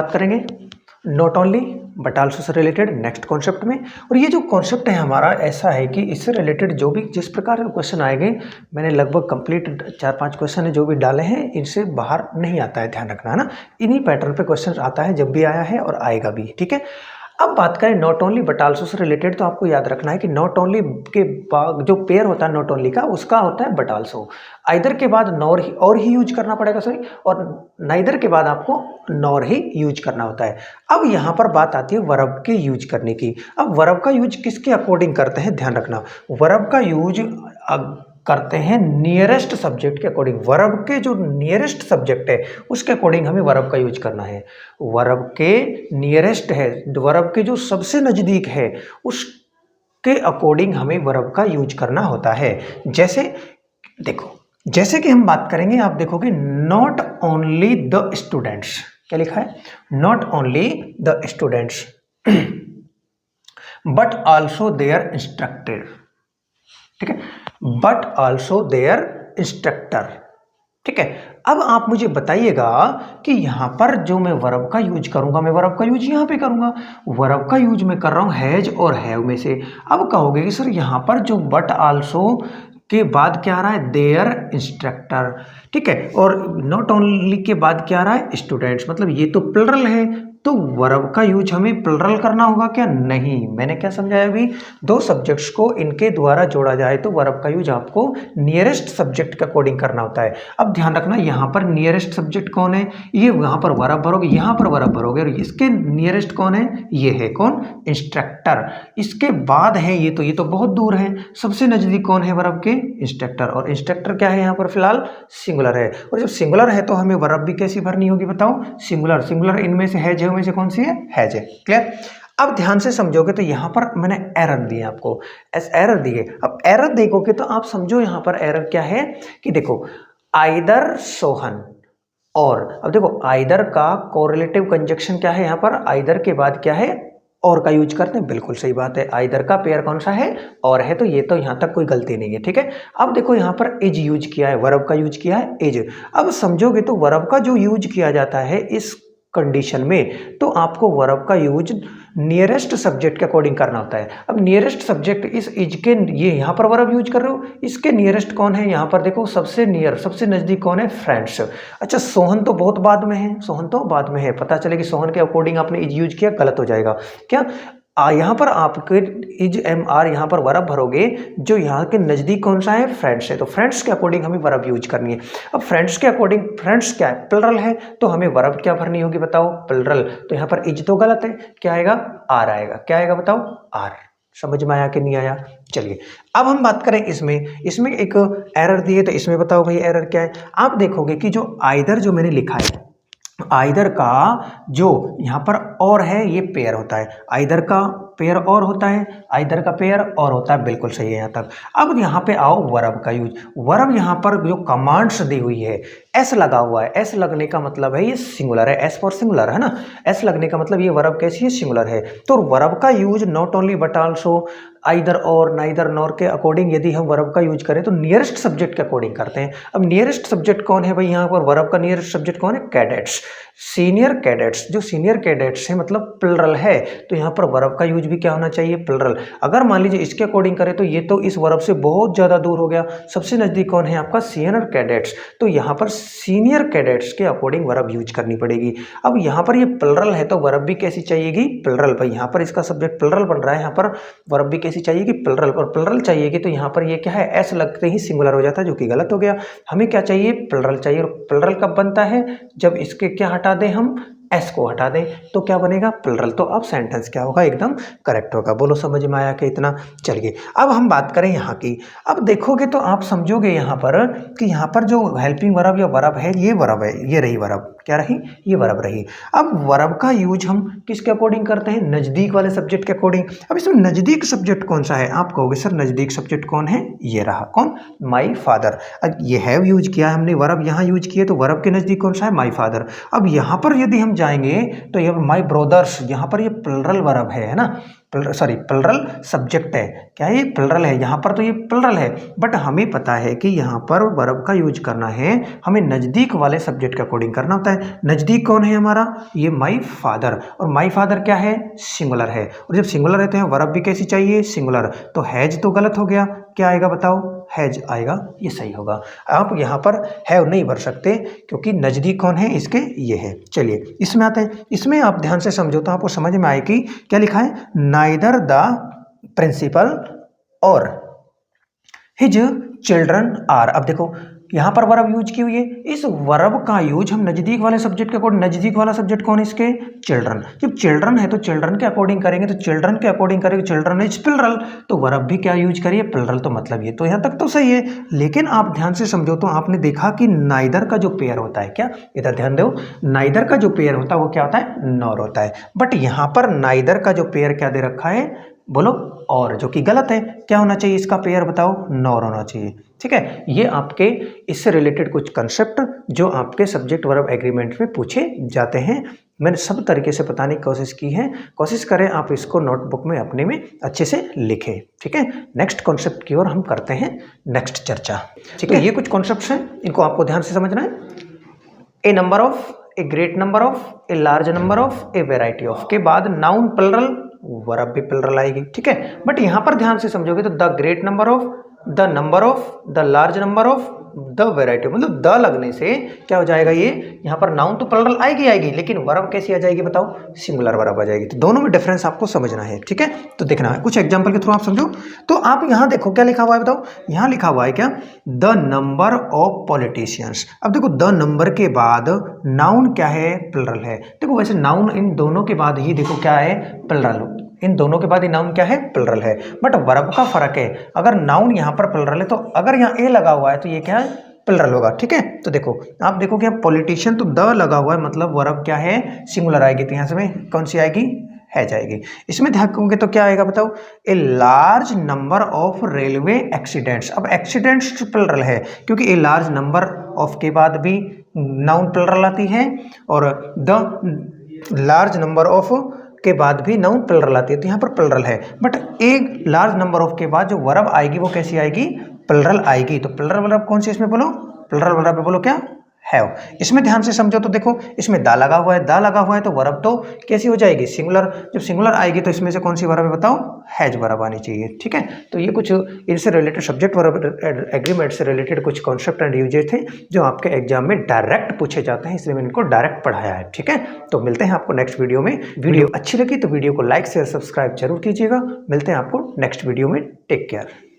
बात करेंगे not only but also say related next concept में। और ये जो कॉन्सेप्ट है हमारा ऐसा है कि इससे रिलेटेड जो भी जिस प्रकार के क्वेश्चन आएंगे, मैंने लगभग कंप्लीट 4-5 क्वेश्चन है जो भी डाले हैं, इनसे बाहर नहीं आता है, ध्यान रखना है ना। इन्हीं पैटर्न पे क्वेश्चन आता है, जब भी आया है और आएगा भी, ठीक है। अब बात करें not only but also say related, तो आपको याद रखना है कि नॉट ओनली के बाद जो पेयर होता है नॉट ओनली का, उसका होता है बट आल्सो। आइदर के बाद नॉर ही और ही यूज करना पड़ेगा, सॉरी, और नाइदर के बाद आपको नॉर ही यूज करना होता है। अब यहाँ पर बात आती है वर्ब के यूज करने की। अब वर्ब का यूज किसके अकॉर्डिंग करते हैं, ध्यान रखना। वर्ब का यूज करते हैं नियरेस्ट सब्जेक्ट के अकॉर्डिंग। वर्ब के जो नियरेस्ट सब्जेक्ट है उसके अकॉर्डिंग हमें वर्ब का यूज करना है। वर्ब के नियरेस्ट है, वर्ब के जो सबसे नजदीक है उसके अकॉर्डिंग हमें वर्ब का यूज करना होता है। जैसे देखो, जैसे कि हम बात करेंगे, आप देखोगे नॉट ओनली द स्टूडेंट्स, क्या लिखा है, not only the students but also their instructor, ठीक है, बट आल्सो देयर इंस्ट्रक्टर, ठीक है। अब आप मुझे बताइएगा कि यहां पर जो मैं वर्ब का यूज करूंगा, मैं वर्ब का यूज यहां पे करूंगा। वर्ब का यूज मैं कर रहा हूं हैज और हैव में से। अब कहोगे कि सर यहां पर जो बट आल्सो के बाद क्या आ रहा है, देयर इंस्ट्रक्टर, ठीक है, और नॉट ओनली के बाद क्या आ रहा है, स्टूडेंट्स, मतलब ये तो प्लुरल है, तो वर्ब का यूज हमें प्लुरल करना होगा क्या, नहीं। मैंने क्या समझाया अभी, दो सब्जेक्ट्स को इनके द्वारा जोड़ा जाए तो वर्ब का यूज आपको नियरेस्ट सब्जेक्ट के अकॉर्डिंग करना होता है। अब ध्यान रखना, यहाँ पर नियरेस्ट सब्जेक्ट कौन है, ये यहाँ पर वर्ब भरोगे, यहाँ पर वर्ब भरोगे, और इसके नियरेस्ट कौन है, ये है कौन, इंस्ट्रक्टर। इसके बाद है ये तो बहुत दूर है, सबसे नजदीक कौन है वर्ब के, इंस्ट्रक्टर। और इंस्ट्रक्टर क्या है यहाँ पर फिलहाल, सिंगुलर है। और जब सिंगुलर है तो हमें वर्ब भी कैसी भरनी होगी बताओ, सिंगुलर। सिंगुलर इनमें से है, में से कौन सी है, हैज है, क्लियर। अब ध्यान से समझोगे तो यहां पर मैंने एरर दिए आपको, एरर दिए। अब एरर देखोगे तो आप समझो यहां पर एरर क्या है कि देखो, आइदर सोहन, और अब देखो आइदर का कोरिलेटिव कंजक्शन क्या है, यहां पर आइदर के बाद क्या है, और का यूज करते हैं, बिल्कुल सही बात है। आइदर का पेयर कौन सा है, और है, तो ये तो यहां तक कोई गलती नहीं है, ठीक है। अब देखो यहां पर इज यूज किया है, वर्ब का यूज किया है इज। अब समझोगे तो वर्ब का जो यूज किया जाता है इस कंडीशन में, तो आपको वर्ब का यूज नियरेस्ट सब्जेक्ट के अकॉर्डिंग करना होता है। अब नियरेस्ट सब्जेक्ट इस इज के, ये यहाँ पर वर्ब यूज कर रहे हो, इसके नियरेस्ट कौन है, यहाँ पर देखो सबसे नियर, सबसे नजदीक कौन है, फ्रेंड्स। अच्छा, सोहन तो बहुत बाद में है, सोहन तो बाद में है, पता चले कि सोहन के अकॉर्डिंग आपने इज यूज किया, गलत हो जाएगा क्या। यहाँ पर आपके इज एम आर यहाँ पर वर्ब भरोगे, जो यहाँ के नजदीक कौन सा है, फ्रेंड्स है, तो फ्रेंड्स के अकॉर्डिंग हमें वर्ब यूज करनी है। अब फ्रेंड्स के अकॉर्डिंग, फ्रेंड्स क्या है, प्लुरल है, तो हमें वर्ब क्या भरनी होगी बताओ, प्लुरल। तो यहाँ पर इज तो गलत है, क्या आएगा, आर आएगा, क्या आएगा बताओ, आर। समझ में आया कि नहीं आया, चलिए अब हम बात करें इसमें एक एरर दी है, तो इसमें बताओ भाई एरर क्या है। आप देखोगे कि जो आइदर जो मैंने लिखा है, आइदर का जो यहाँ पर और है, ये पेयर होता है, आइदर का पेयर और होता है, आइदर का पेयर और होता है, बिल्कुल सही है यहाँ तक। अब यहाँ पे आओ वर्ब का यूज। वर्ब यहाँ पर जो कमांड्स दी हुई है, एस लगा हुआ है, एस लगने का मतलब है ये सिंगुलर है, एस फॉर सिंगुलर है ना, एस लगने का मतलब ये वर्ब कैसी है, सिंगुलर है। तो वर्ब का use not only but also, either और, नाइदर नॉर के अकॉर्डिंग यदि हम वर्ब का यूज करें तो नियरेस्ट सब्जेक्ट के अकॉर्डिंग करते हैं। अब नियरेस्ट सब्जेक्ट कौन है भाई, यहाँ पर वर्ब का नियरेस्ट सब्जेक्ट कौन है, कैडेट्स, सीनियर कैडेट्स। जो सीनियर कैडेट्स है मतलब प्लुरल है, तो यहाँ पर वर्ब का यूज भी क्या होना चाहिए, प्लुरल। अगर मान लीजिए इसके अकॉर्डिंग करें तो ये तो इस वर्ब से बहुत ज्यादा दूर हो गया, सबसे नजदीक कौन है आपका, सीनियर कैडेट्स, तो यहाँ पर सीनियर कैडेट्स के अकॉर्डिंग वर्ब यूज करनी पड़ेगी। अब यहाँ पर ये प्लुरल है तो वर्ब भी कैसी चाहिएगी, प्लुरल। भाई यहाँ पर इसका सब्जेक्ट प्लुरल बन रहा है, यहाँ पर वर्ब भी कैसी चाहिएगी, प्लुरल। और प्लुरल चाहिएगी तो यहाँ पर ये क्या है, एस लगते ही सिंगुलर हो जाता है, जो कि गलत हो गया। हमें क्या चाहिए, प्लुरल चाहिए। और प्लुरल कब बनता है, जब इसके क्या हटा दें हम, एस को हटा दें, तो क्या बनेगा, प्लुरल। तो अब सेंटेंस क्या होगा, एकदम करेक्ट होगा। बोलो समझ में आया कि इतना। चलिए अब हम बात करें यहाँ की। अब देखोगे तो आप समझोगे यहाँ पर कि यहाँ पर जो हेल्पिंग वर्ब या वर्ब है, ये वर्ब है, ये रही वर्ब, क्या रही, ये वर्ब रही। अब वर्ब का यूज हम किसके अकॉर्डिंग करते हैं, नजदीक वाले सब्जेक्ट के अकॉर्डिंग। अब इसमें नजदीक सब्जेक्ट कौन सा है, आप कहोगे सर नजदीक सब्जेक्ट कौन है, ये रहा, कौन, माई फादर। अब ये हैव यूज किया हमने, वर्ब यहाँ यूज किए, तो वर्ब के नजदीक कौन सा है, माई फादर। अब यहाँ पर यदि हम जाएंगे तो ये माई ब्रदर्स, यहाँ पर ये प्लुरल वर्ब है ना, प्लरल सब्जेक्ट है। क्या ये प्लरल है? यहाँ पर तो ये प्लरल है, बट हमें पता है कि यहाँ पर वर्ब का यूज करना है, हमें नज़दीक वाले सब्जेक्ट के अकॉर्डिंग करना होता है। नज़दीक कौन है हमारा? ये माई फादर, और माई फादर क्या है? सिंगुलर है, और जब सिंगुलर है तो वर्ब भी कैसी चाहिए? सिंगुलर। तो हैज तो गलत हो गया, क्या आएगा बताओ? हैज आएगा, ये सही होगा। आप यहाँ पर हैव नहीं भर सकते क्योंकि नज़दीक कौन है इसके? ये है। चलिए इसमें आते हैं। इसमें आप ध्यान से समझो तो आपको समझ में आए कि क्या लिखा है? नाइदर द प्रिंसिपल और हिज चिल्ड्रन आर। अब देखो यहाँ पर वर्ब यूज की हुई है, इस वर्ब का यूज हम नज़दीक वाले सब्जेक्ट के अकॉर्डिंग, नज़दीक वाला सब्जेक्ट कौन है इसके? चिल्ड्रन। जब चिल्ड्रन है तो चिल्ड्रन के अकॉर्डिंग करेंगे, तो चिल्ड्रन के अकॉर्डिंग करेंगे, चिल्ड्रन इज प्लरल, तो वर्ब भी क्या यूज करिए? प्लरल। तो मतलब ये तो यहाँ तक तो सही है, लेकिन आप ध्यान से समझो तो आपने देखा कि नाइदर का जो पेयर होता है, क्या इधर ध्यान दो, नाइदर का जो पेयर होता है वो क्या होता है? नॉर होता है। बट यहाँ पर नाइदर का जो पेयर क्या दे रखा है? बोलो, और, जो कि गलत है। क्या होना चाहिए इसका पेयर? बताओ, नॉर होना चाहिए। ठीक है, ये आपके इससे रिलेटेड कुछ कंसेप्ट जो आपके सब्जेक्ट वर्ब एग्रीमेंट में पूछे जाते हैं, मैंने सब तरीके से बताने की कोशिश की है। कोशिश करें आप इसको नोटबुक में अपने में अच्छे से लिखें। ठीक है, नेक्स्ट कॉन्सेप्ट की ओर हम करते हैं नेक्स्ट चर्चा। ठीक है, ये कुछ कॉन्सेप्ट्स हैं, इनको आपको ध्यान से समझना है। A number of, a great number of, a large number of, a variety of के बाद नाउन प्लरल, वर्ब भी प्लरल आएगी। ठीक है, बट यहां पर ध्यान से समझोगे तो the great number of, the number of, the large number of, the variety, मतलब द लगने से क्या हो जाएगा? ये यहाँ पर नाउन तो प्लरल आएगी, लेकिन वर्ब कैसी आ जाएगी बताओ? सिंगुलर वर्ब आ जाएगी। तो दोनों में डिफरेंस आपको समझना है। ठीक है, तो देखना है कुछ एग्जांपल के थ्रू आप समझो। तो आप यहाँ देखो क्या लिखा हुआ है बताओ? यहाँ लिखा हुआ है क्या? The number of politicians. अब देखो द नंबर के बाद नाउन क्या है? प्लरल है। देखो वैसे नाउन इन दोनों के बाद ही देखो क्या है? प्लरल। इन दोनों के बाद ये नाउन क्या है? प्लरल है। बट वर्ब का फर्क है, अगर नाउन यहाँ पर प्लरल है तो अगर यहाँ ए लगा हुआ है तो ये क्या है? प्लरल होगा। ठीक है, तो देखो आप देखो कि पॉलिटिशियन तो द लगा हुआ है, मतलब वर्ब क्या है? सिंगुलर आएगी, तो यहाँ से कौन सी आएगी? है जाएगी। इसमें ध्यान दोगे तो क्या आएगा बताओ? ए large number of railway accidents. अब एक्सीडेंट्स प्लरल है क्योंकि ए लार्ज नंबर ऑफ के बाद भी नाउन प्लरल आती है, और द लार्ज नंबर ऑफ के बाद भी नाउन प्लरल आती है, तो यहाँ पर प्लरल है। बट एक लार्ज नंबर ऑफ के बाद जो वर्ब आएगी वो कैसी आएगी? प्लरल आएगी। तो प्लरल वर्ब कौन सी इसमें बोलो? प्लरल वर्ब बोलो क्या? हैव। इसमें ध्यान से समझो तो देखो इसमें दा लगा हुआ है, दा लगा हुआ है तो वर्ब तो कैसी हो जाएगी? सिंगुलर। जब सिंगुलर आएगी तो इसमें से कौन सी वर्ब है बताओ? हैज वर्ब आनी चाहिए। ठीक है, तो ये कुछ इनसे रिलेटेड सब्जेक्ट वर्ब एग्रीमेंट से रिलेटेड कुछ कॉन्सेप्ट एंड यूजेज थे जो आपके एग्जाम में डायरेक्ट पूछे जाते हैं, इसलिए मैंने इनको डायरेक्ट पढ़ाया है। ठीक है, तो मिलते हैं आपको नेक्स्ट वीडियो में। वीडियो अच्छी लगी तो वीडियो को लाइक शेयर सब्सक्राइब जरूर कीजिएगा। मिलते हैं आपको नेक्स्ट वीडियो में। Take care.